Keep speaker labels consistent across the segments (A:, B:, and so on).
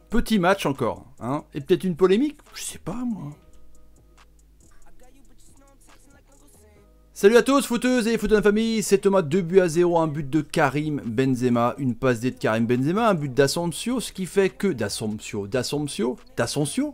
A: Petit match encore, hein. Et peut-être une polémique, je sais pas moi. Salut à tous, footeuses et footeux de la famille, c'est Thomas, 2-0, un but de Karim Benzema, une passe D de Karim Benzema, un but d'Asensio, ce qui fait que... d'Asensio,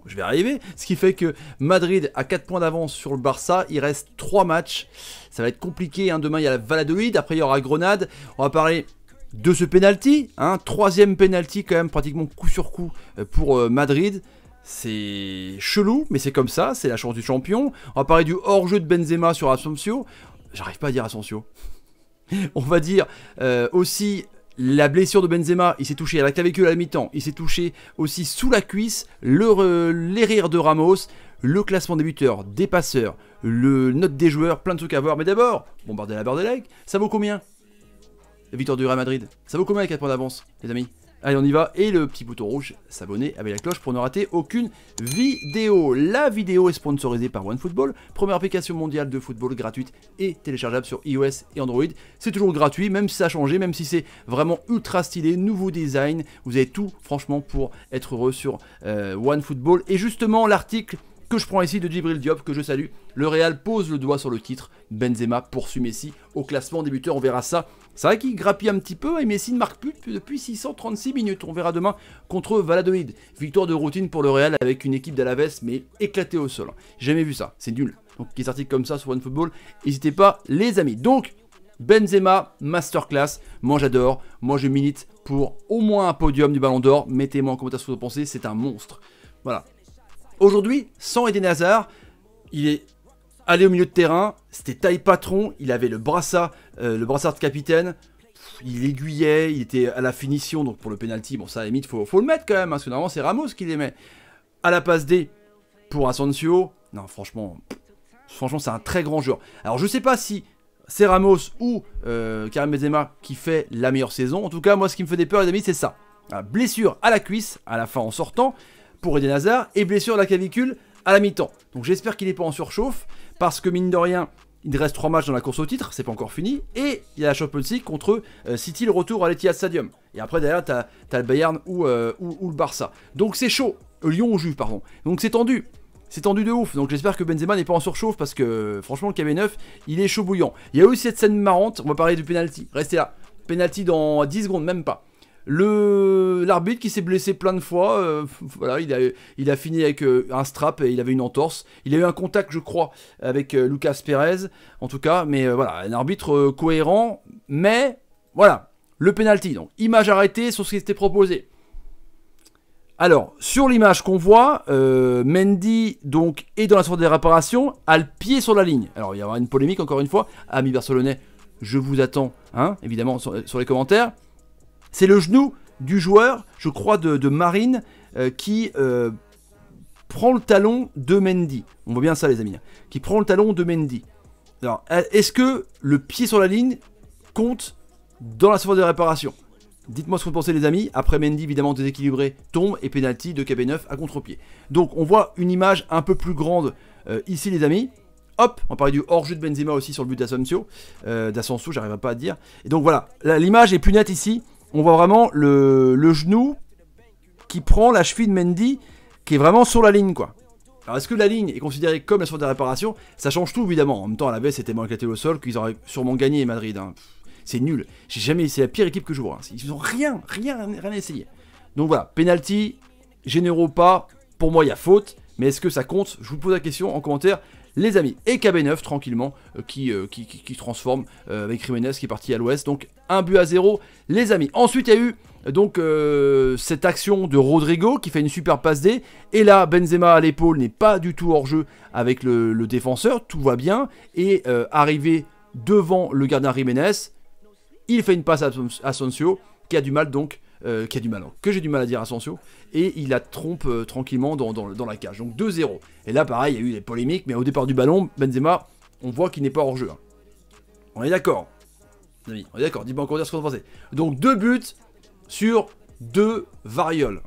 A: je vais arriver, ce qui fait que Madrid a 4 points d'avance sur le Barça, il reste 3 matchs, ça va être compliqué, hein. Demain il y a la Valladolid, après il y aura Grenade, on va parler de ce penalty, hein. 3e penalty quand même, pratiquement coup sur coup pour Madrid. C'est chelou, mais c'est comme ça, c'est la chance du champion. On va parler du hors-jeu de Benzema sur Asensio. J'arrive pas à dire Asensio. On va dire aussi la blessure de Benzema. Il s'est touché à la clavicule à la mi-temps. Il s'est touché aussi sous la cuisse. Les rires de Ramos. Le classement des buteurs, des passeurs. Le note des joueurs, plein de trucs à voir. Mais d'abord, bombarder la Bordelais. Ça vaut combien la victoire du Real Madrid? Ça vaut combien les 4 points d'avance, les amis? Allez, on y va, et le petit bouton rouge, s'abonner avec la cloche pour ne rater aucune vidéo. La vidéo est sponsorisée par OneFootball, première application mondiale de football gratuite et téléchargeable sur iOS et Android. C'est toujours gratuit, même si ça a changé, même si c'est vraiment ultra stylé, nouveau design. Vous avez tout, franchement, pour être heureux sur OneFootball. Et justement, l'article que je prends ici de Djibril Diop, que je salue, le Real pose le doigt sur le titre, Benzema poursuit Messi au classement des buteurs, on verra ça. C'est vrai qu'il grappille un petit peu et Messi ne marque plus depuis 636 minutes. On verra demain contre Valladolid. Victoire de routine pour le Real avec une équipe d'Alaves mais éclatée au sol. J'ai jamais vu ça, c'est nul. Donc des articles comme ça sur OneFootball, n'hésitez pas les amis. Donc Benzema, masterclass, moi j'adore, moi je milite pour au moins un podium du Ballon d'Or. Mettez-moi en commentaire ce que vous pensez, c'est un monstre. Voilà. Aujourd'hui, sans Eden Hazard, il est allé au milieu de terrain, c'était taille patron, il avait le brassard de capitaine, il aiguillait, il était à la finition, donc pour le penalty, bon ça à la limite, faut le mettre quand même, hein, parce que normalement c'est Ramos qui les met. À la passe D pour Asensio, non franchement c'est un très grand joueur. Alors je sais pas si c'est Ramos ou Karim Benzema qui fait la meilleure saison, en tout cas moi ce qui me fait des peurs les amis c'est ça. Blessure à la cuisse, à la fin en sortant, pour Eden Hazard, et blessure à la clavicule à la mi-temps. Donc j'espère qu'il n'est pas en surchauffe, parce que mine de rien, il reste 3 matchs dans la course au titre, c'est pas encore fini, et il y a la Champions League contre City, le retour à l'Etihad Stadium. Et après derrière, t'as le Bayern ou le Barça. Donc c'est chaud, Lyon ou Juve, pardon. Donc c'est tendu de ouf, donc j'espère que Benzema n'est pas en surchauffe, parce que franchement le KB9, il est chaud bouillant. Il y a aussi cette scène marrante, on va parler du penalty, restez là. Penalty dans 10 secondes, même pas. L'arbitre qui s'est blessé plein de fois, voilà, il a fini avec un strap et il avait une entorse. Il a eu un contact, je crois, avec Lucas Perez, en tout cas, mais voilà, un arbitre cohérent, mais voilà, le penalty. Donc, image arrêtée sur ce qui était proposé. Alors, sur l'image qu'on voit, Mendy donc, est dans la sortie des réparations, a le pied sur la ligne. Alors, il y aura une polémique, encore une fois. Amis barcelonais, je vous attends, hein, évidemment, sur les commentaires. C'est le genou du joueur, je crois, de Marine, qui prend le talon de Mendy. On voit bien ça, les amis. Qui prend le talon de Mendy. Alors, est-ce que le pied sur la ligne compte dans la surface de réparation? Dites-moi ce que vous pensez, les amis. Après, Mendy, évidemment, déséquilibré, tombe et penalty de KB9 à contre-pied. Donc, on voit une image un peu plus grande ici, les amis. Hop, on parlait du hors-jeu de Benzema aussi sur le but d'Asensio. J'arrive pas à dire. Et donc, voilà, l'image est plus nette ici. On voit vraiment le genou qui prend la cheville de Mendy, qui est vraiment sur la ligne, quoi. Alors, est-ce que la ligne est considérée comme la surface de réparation? Ça change tout, évidemment. En même temps, à la baisse, c'était moins éclaté au sol qu'ils auraient sûrement gagné Madrid. Hein. C'est nul. C'est la pire équipe que je vois. Hein. Ils n'ont rien essayé. Donc voilà, penalty, généraux pas. Pour moi, il y a faute. Mais est-ce que ça compte? Je vous pose la question en commentaire. Les amis, et KB9 tranquillement qui transforme avec Jiménez qui est parti à l'ouest, donc 1-0 les amis. Ensuite il y a eu donc cette action de Rodrigo qui fait une super passe D, et là Benzema à l'épaule n'est pas du tout hors jeu avec le défenseur, tout va bien, et arrivé devant le gardien Jiménez, il fait une passe à Asensio qui a du mal donc, que j'ai du mal à dire Asensio, et il la trompe tranquillement dans la cage. Donc 2-0. Et là pareil, il y a eu des polémiques, mais au départ du ballon, Benzema, on voit qu'il n'est pas hors jeu. Hein. On est d'accord, amis, on est d'accord, dis-moi encore dire ce que vous pensez. Donc 2 buts sur 2 varioles.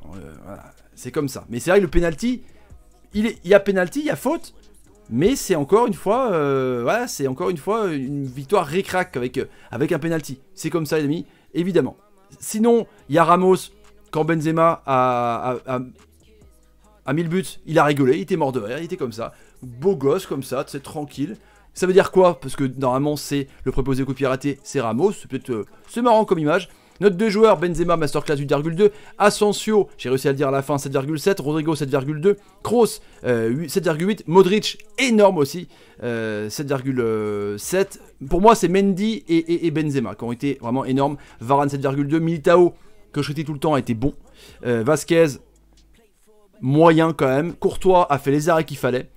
A: Voilà, c'est comme ça. Mais c'est vrai que le penalty, il y a penalty, il y a faute, mais c'est encore une fois, voilà, c'est encore une fois une victoire ric-rac avec un penalty. C'est comme ça les amis, évidemment. Sinon, il y a Ramos, Quand Benzema a mis le but, il a rigolé, il était mort de rire, il était comme ça. Beau gosse comme ça, c'est tranquille. Ça veut dire quoi? Parce que normalement c'est le préposé coup de pied raté, c'est Ramos. C'est marrant comme image. Note de joueur, Benzema, masterclass 8,2. Asensio, j'ai réussi à le dire à la fin, 7,7. Rodrigo, 7,2. Kroos, 7,8. Modric, énorme aussi, 7,7. Pour moi, c'est Mendy et Benzema qui ont été vraiment énormes. Varane, 7,2. Militao, que je critique tout le temps, a été bon. Vasquez, moyen quand même. Courtois a fait les arrêts qu'il fallait.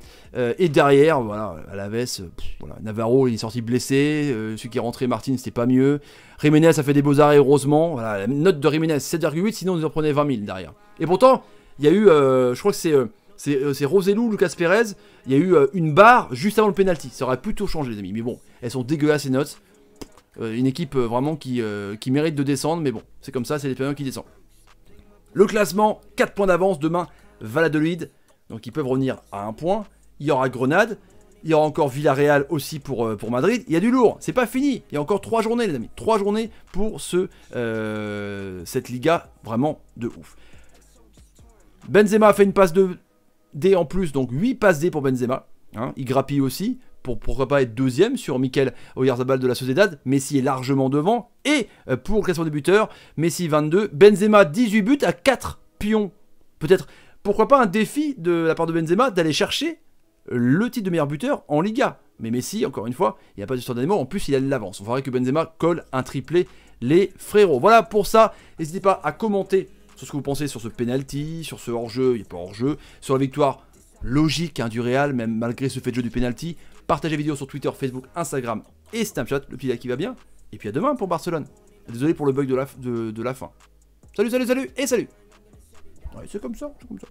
A: Et derrière, voilà, à la veste, voilà, Navarro il est sorti blessé, celui qui est rentré, Martin, c'était pas mieux. Jiménez a fait des beaux arrêts, heureusement. Voilà, la note de Jiménez 7,8, sinon on nous en prenait 20 000 derrière. Et pourtant, il y a eu, je crois que c'est Roselu, Lucas Perez, il y a eu une barre juste avant le penalty. Ça aurait plutôt changé, les amis. Mais bon, elles sont dégueulasses ces notes. Une équipe vraiment qui mérite de descendre, mais bon, c'est comme ça, c'est l'Espagnol qui descend. Le classement, 4 points d'avance, demain, Valladolid. Donc ils peuvent revenir à 1 point. Il y aura Grenade, il y aura encore Villarreal aussi pour Madrid. Il y a du lourd, c'est pas fini. Il y a encore 3 journées, les amis. 3 journées pour cette Liga vraiment de ouf. Benzema a fait une passe de D en plus, donc 8 passes D pour Benzema. Hein, il grappille aussi, pourquoi pas être deuxième sur Mikel Oyarzabal de la Sociedad. Messi est largement devant. Et pour le classement des buteurs, Messi 22, Benzema 18 buts à 4 pions. Peut-être, pourquoi pas un défi de la part de Benzema d'aller chercher le titre de meilleur buteur en Liga. Mais Messi, encore une fois, il n'y a pas de histoire d'animaux. En plus, il a de l'avance. On verra que Benzema colle un triplé, les frérots. Voilà pour ça. N'hésitez pas à commenter sur ce que vous pensez sur ce penalty, sur ce hors-jeu, il n'y a pas hors-jeu, sur la victoire logique du Real, même malgré ce fait de jeu du penalty. Partagez la vidéo sur Twitter, Facebook, Instagram et Snapchat. Le petit like qui va bien. Et puis à demain pour Barcelone. Désolé pour le bug de la fin. Salut, salut, salut et salut. Ouais, c'est comme ça, c'est comme ça.